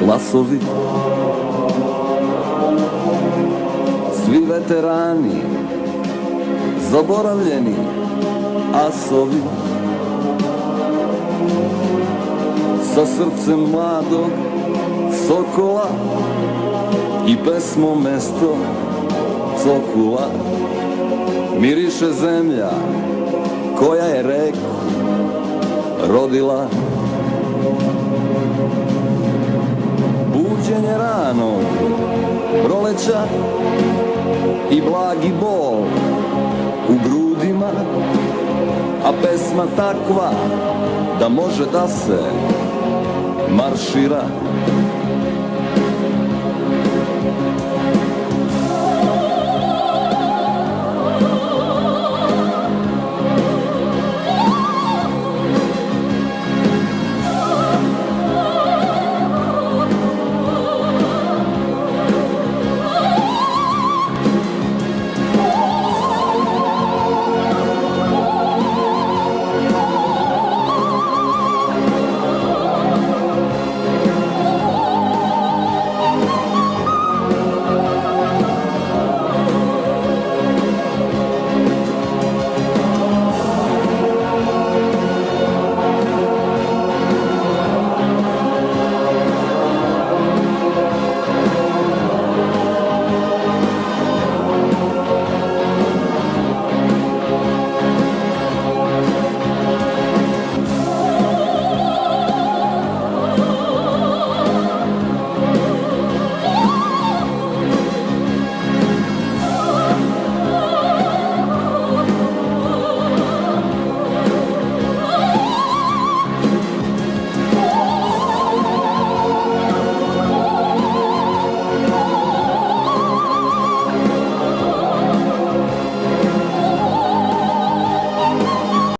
glasovi, svi veterani, zaboravljeni asovi, sa srcem mladog sokola i pesmom mesto cokula, miriše zemlja koja je reku rodila. Buđenje rano proleća i blagi bol u grudima, a pesma takva da može da se maršira.